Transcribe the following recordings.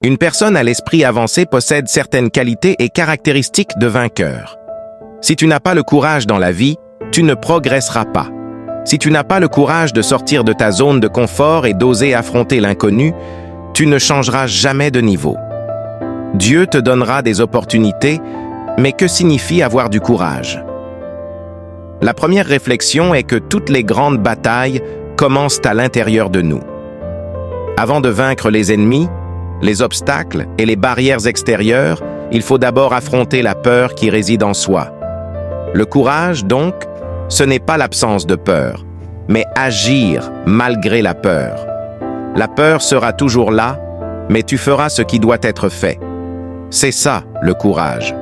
Une personne à l'esprit avancé possède certaines qualités et caractéristiques de vainqueur. Si tu n'as pas le courage dans la vie, tu ne progresseras pas. Si tu n'as pas le courage de sortir de ta zone de confort et d'oser affronter l'inconnu, tu ne changeras jamais de niveau. Dieu te donnera des opportunités, mais que signifie avoir du courage? La première réflexion est que toutes les grandes batailles commencent à l'intérieur de nous. Avant de vaincre les ennemis, les obstacles et les barrières extérieures, il faut d'abord affronter la peur qui réside en soi. Le courage, donc, ce n'est pas l'absence de peur, mais agir malgré la peur. La peur sera toujours là, mais tu feras ce qui doit être fait. C'est ça, le courage.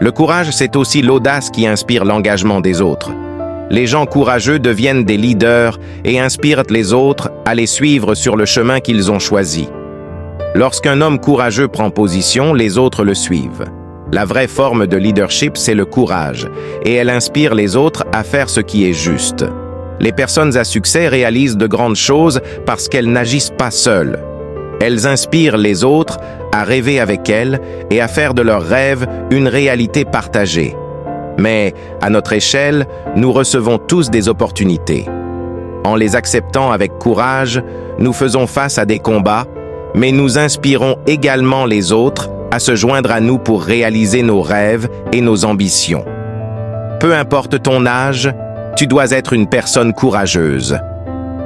Le courage, c'est aussi l'audace qui inspire l'engagement des autres. Les gens courageux deviennent des leaders et inspirent les autres à les suivre sur le chemin qu'ils ont choisi. Lorsqu'un homme courageux prend position, les autres le suivent. La vraie forme de leadership, c'est le courage, et elle inspire les autres à faire ce qui est juste. Les personnes à succès réalisent de grandes choses parce qu'elles n'agissent pas seules. Elles inspirent les autres à rêver avec elles et à faire de leurs rêves une réalité partagée. Mais, à notre échelle, nous recevons tous des opportunités. En les acceptant avec courage, nous faisons face à des combats, mais nous inspirons également les autres à se joindre à nous pour réaliser nos rêves et nos ambitions. Peu importe ton âge, tu dois être une personne courageuse.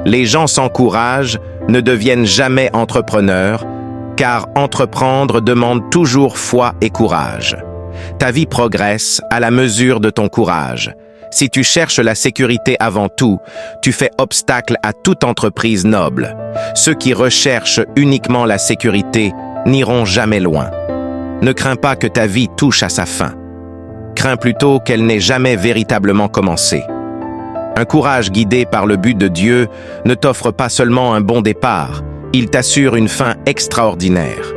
Les gens sans courage ne deviennent jamais entrepreneurs, car entreprendre demande toujours foi et courage. Ta vie progresse à la mesure de ton courage. Si tu cherches la sécurité avant tout, tu fais obstacle à toute entreprise noble. Ceux qui recherchent uniquement la sécurité n'iront jamais loin. Ne crains pas que ta vie touche à sa fin. Crains plutôt qu'elle n'ait jamais véritablement commencé. Un courage guidé par le but de Dieu ne t'offre pas seulement un bon départ, il t'assure une fin extraordinaire.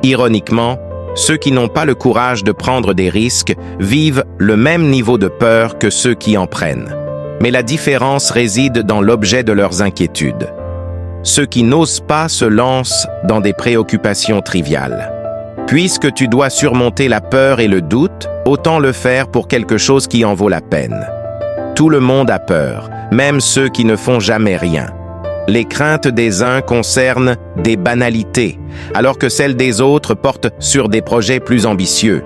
Ironiquement, ceux qui n'ont pas le courage de prendre des risques vivent le même niveau de peur que ceux qui en prennent. Mais la différence réside dans l'objet de leurs inquiétudes. Ceux qui n'osent pas se lancent dans des préoccupations triviales. Puisque tu dois surmonter la peur et le doute, autant le faire pour quelque chose qui en vaut la peine. Tout le monde a peur, même ceux qui ne font jamais rien. Les craintes des uns concernent des banalités, alors que celles des autres portent sur des projets plus ambitieux.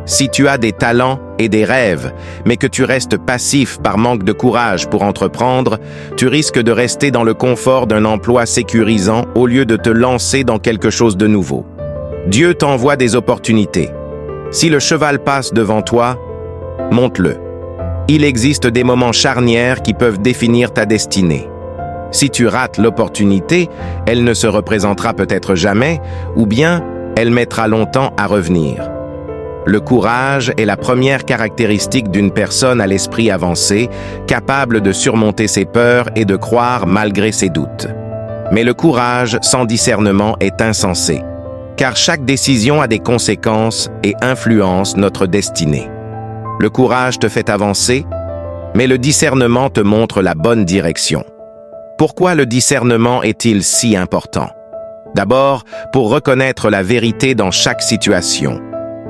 Si tu as des talents et des rêves, mais que tu restes passif par manque de courage pour entreprendre, tu risques de rester dans le confort d'un emploi sécurisant au lieu de te lancer dans quelque chose de nouveau. Dieu t'envoie des opportunités. Si le cheval passe devant toi, monte-le. Il existe des moments charnières qui peuvent définir ta destinée. Si tu rates l'opportunité, elle ne se représentera peut-être jamais, ou bien elle mettra longtemps à revenir. Le courage est la première caractéristique d'une personne à l'esprit avancé, capable de surmonter ses peurs et de croire malgré ses doutes. Mais le courage sans discernement est insensé, car chaque décision a des conséquences et influence notre destinée. Le courage te fait avancer, mais le discernement te montre la bonne direction. Pourquoi le discernement est-il si important? D'abord, pour reconnaître la vérité dans chaque situation.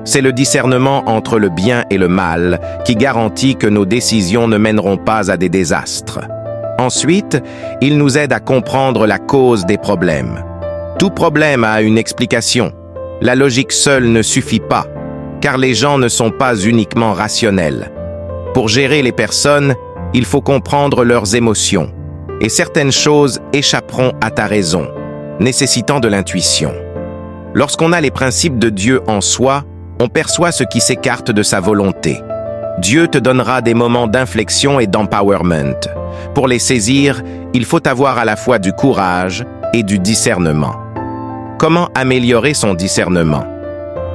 C'est le discernement entre le bien et le mal qui garantit que nos décisions ne mèneront pas à des désastres. Ensuite, il nous aide à comprendre la cause des problèmes. Tout problème a une explication. La logique seule ne suffit pas, car les gens ne sont pas uniquement rationnels. Pour gérer les personnes, il faut comprendre leurs émotions, et certaines choses échapperont à ta raison, nécessitant de l'intuition. Lorsqu'on a les principes de Dieu en soi, on perçoit ce qui s'écarte de sa volonté. Dieu te donnera des moments d'inflexion et d'empowerment. Pour les saisir, il faut avoir à la fois du courage et du discernement. Comment améliorer son discernement?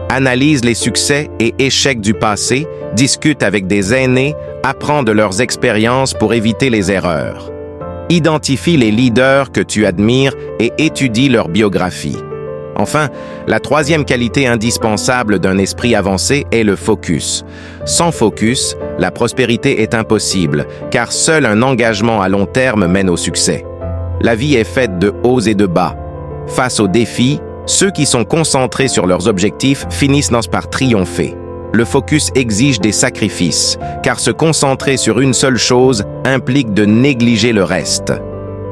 Analyse les succès et échecs du passé, discute avec des aînés, apprends de leurs expériences pour éviter les erreurs. Identifie les leaders que tu admires et étudie leur biographie. Enfin, la troisième qualité indispensable d'un esprit avancé est le focus. Sans focus, la prospérité est impossible, car seul un engagement à long terme mène au succès. La vie est faite de hauts et de bas. Face aux défis, Ceux qui sont concentrés sur leurs objectifs finissent par triompher. Le focus exige des sacrifices, car se concentrer sur une seule chose implique de négliger le reste.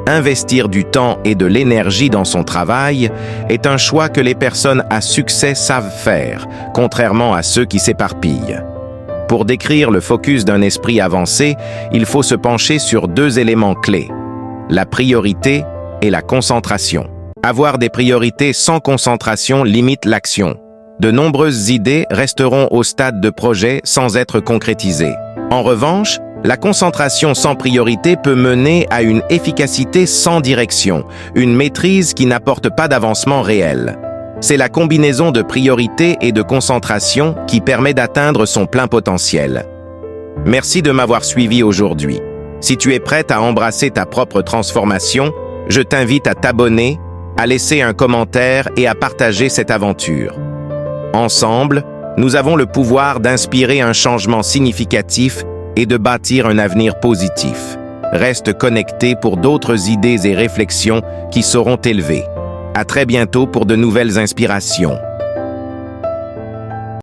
Investir du temps et de l'énergie dans son travail est un choix que les personnes à succès savent faire, contrairement à ceux qui s'éparpillent. Pour décrire le focus d'un esprit avancé, il faut se pencher sur deux éléments clés, la priorité et la concentration. Avoir des priorités sans concentration limite l'action. De nombreuses idées resteront au stade de projet sans être concrétisées. En revanche, la concentration sans priorité peut mener à une efficacité sans direction, une maîtrise qui n'apporte pas d'avancement réel. C'est la combinaison de priorité et de concentration qui permet d'atteindre son plein potentiel. Merci de m'avoir suivi aujourd'hui. Si tu es prête à embrasser ta propre transformation, je t'invite à t'abonner, à laisser un commentaire et à partager cette aventure. Ensemble, nous avons le pouvoir d'inspirer un changement significatif et de bâtir un avenir positif. Reste connecté pour d'autres idées et réflexions qui seront élevées. À très bientôt pour de nouvelles inspirations.